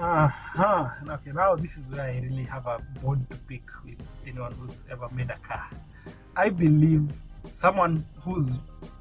Okay, now this is where I really have a bone to pick with anyone who's ever made a car. I believe someone who's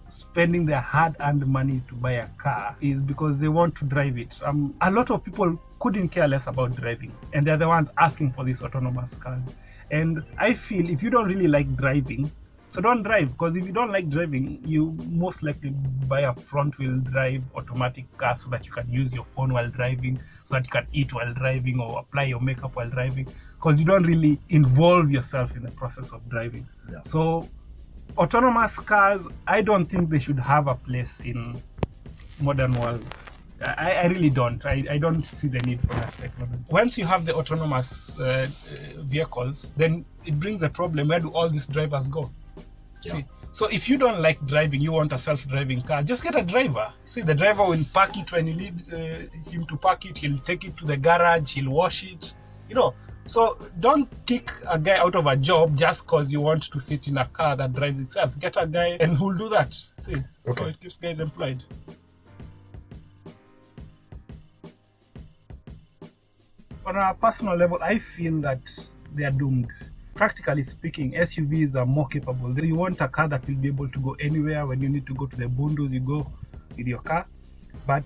spending their hard-earned money to buy a car is because they want to drive it. A lot of people couldn't care less about driving, and they're the ones asking for these autonomous cars. And I feel if you don't really like driving, so don't drive, because if you don't like driving, you most likely buy a front-wheel drive automatic car so that you can use your phone while driving, so that you can eat while driving or apply your makeup while driving, because you don't really involve yourself in the process of driving. Yeah. So autonomous cars, I don't think they should have a place in modern world. I really don't. I don't see the need for that technology. Once you have the autonomous vehicles, then it brings a problem. Where do all these drivers go? Yeah. See? So if you don't like driving, you want a self-driving car, just get a driver. See, the driver will park it when you need him to park it. He'll take it to the garage. He'll wash it. You know. So don't kick a guy out of a job just because you want to sit in a car that drives itself. Get a guy and who'll do that. See, okay. So it keeps guys employed. On a personal level, I feel that they are doomed. Practically speaking, SUVs are more capable. You want a car that will be able to go anywhere. When you need to go to the bundos, you go with your car. But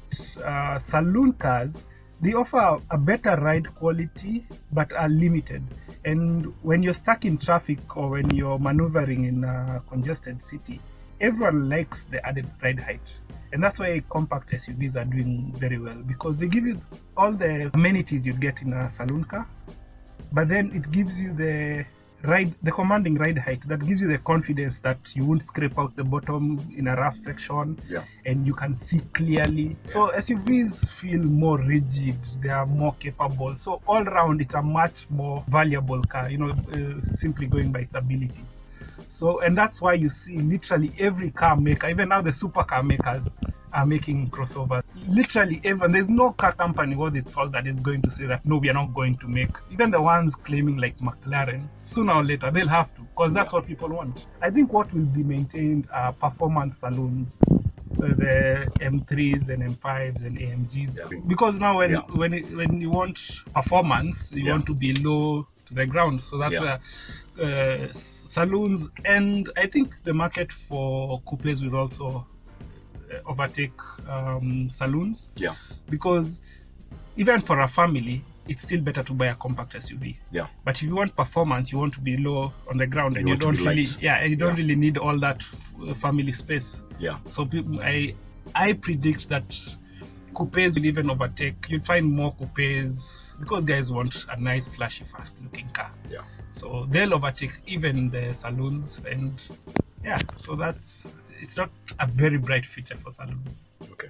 saloon cars, they offer a better ride quality, but are limited. And when you're stuck in traffic or when you're maneuvering in a congested city, everyone likes the added ride height. And that's why compact SUVs are doing very well, because they give you all the amenities you'd get in a saloon car, but then it gives you the commanding ride height that gives you the confidence that you won't scrape out the bottom in a rough section. Yeah. And you can see clearly. Yeah. So SUVs feel more rigid, they are more capable. So all around, it's a much more valuable car, simply going by its abilities. So, and that's why you see literally every car maker, even now the supercar makers are making crossovers. Literally everyone, there's no car company worth its salt that is going to say that, no, we are not going to make. Even the ones claiming like McLaren, sooner or later, they'll have to, because that's what people want. I think what will be maintained are performance saloons, the M3s and M5s and AMGs. Yeah. Because now when you want performance, you want to be low to the ground. So that's where saloons, and I think the market for coupes will also overtake saloons. Yeah. Because even for a family, it's still better to buy a compact SUV. Yeah. But if you want performance, you want to be low on the ground, and you don't really, and you don't really need all that family space. Yeah. So I predict that coupes will even overtake. You'll find more coupes because guys want a nice, flashy, fast-looking car. Yeah. So they'll overtake even the saloons, and so it's not a very bright future for saloons. Okay.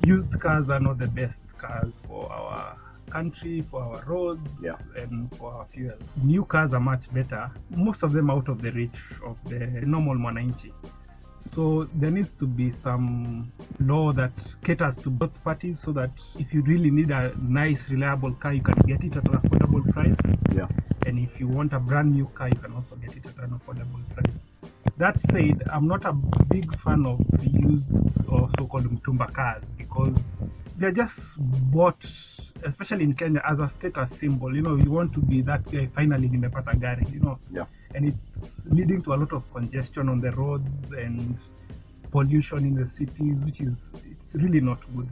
Used cars are not the best cars for our country, for our roads, and for our fuel. New cars are much better, most of them out of the reach of the normal mwananchi. So there needs to be some law that caters to both parties, so that if you really need a nice, reliable car, you can get it at an affordable price. Yeah. And if you want a brand new car, you can also get it at an affordable price. That said, I'm not a big fan of used or so-called mtumba cars, because they're just bought, especially in Kenya, as a status symbol. You want to be that guy, finally nimepata gari, Yeah. And it's leading to a lot of congestion on the roads and pollution in the cities, it's really not good.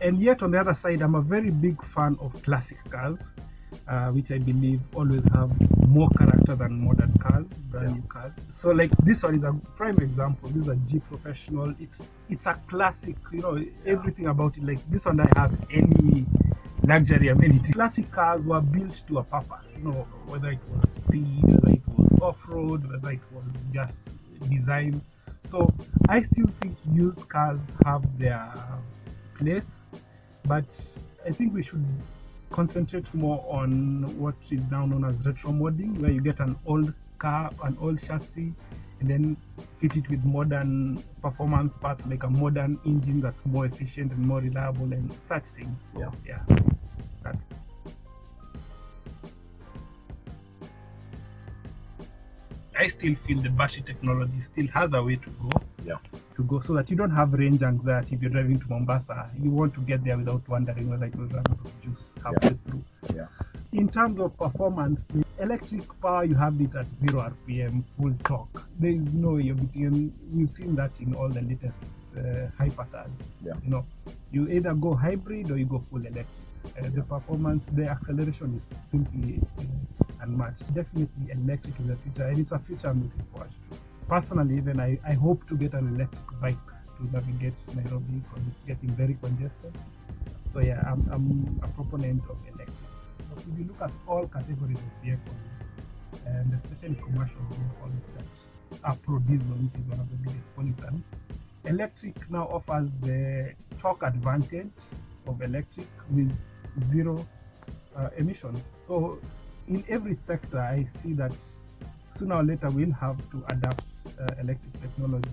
And yet on the other side, I'm a very big fan of classic cars, which I believe always have more character than modern cars, brand new cars. So like this one is a prime example. This is a Jeep Professional. It's a classic, everything about it. Like this one, I have any luxury amenity. Classic cars were built to a purpose, whether it was speed, whether it was off-road, whether it was just design. So I still think used cars have their place, but I think we should concentrate more on what is now known as retro modding, where you get an old car, an old chassis, and then fit it with modern performance parts, like a modern engine that's more efficient and more reliable and such things. So that's I still feel the battery technology still has a way to go. Yeah. to go, so that you don't have range anxiety if you're driving to Mombasa. You want to get there without wondering whether it will run out of juice halfway through. Yeah. In terms of performance, the electric power, you have it at 0 RPM, full torque. There is no way you're beating, and we've seen that in all the latest hypercars. Yeah. You know, you either go hybrid or you go full electric. The performance, the acceleration is simply unmatched. Definitely electric is the future, and it's a future I'm looking forward to. Personally, even I hope to get an electric bike to navigate Nairobi because it's getting very congested. So yeah, I'm a proponent of electric. But if you look at all categories of vehicles, and especially commercial vehicles that are pro-diesel, which is one of the biggest pollutants, electric now offers the torque advantage of electric with zero emissions. So in every sector, I see that sooner or later we'll have to adapt electric technology.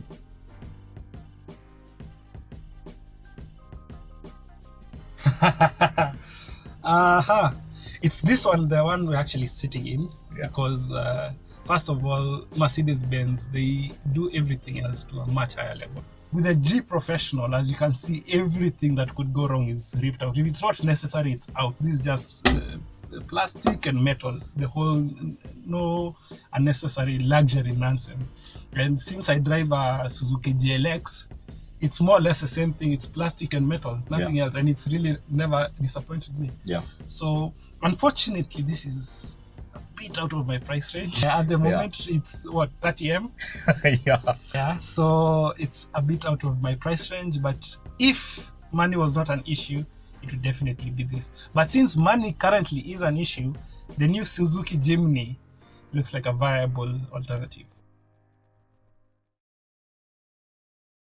It's this one, the one we're actually sitting in, because first of all, Mercedes-Benz, they do everything else to a much higher level. With a G Professional, as you can see, everything that could go wrong is ripped out. If it's not necessary, it's out. This is just plastic and metal, the whole, no unnecessary luxury nonsense. And since I drive a Suzuki GLX, it's more or less the same thing. It's plastic and metal, nothing else, and it's really never disappointed me. So unfortunately, this is a bit out of my price range. At the moment, it's what, 30M? So it's a bit out of my price range, but if money was not an issue, it would definitely be this. But since money currently is an issue, the new Suzuki Jimny looks like a viable alternative.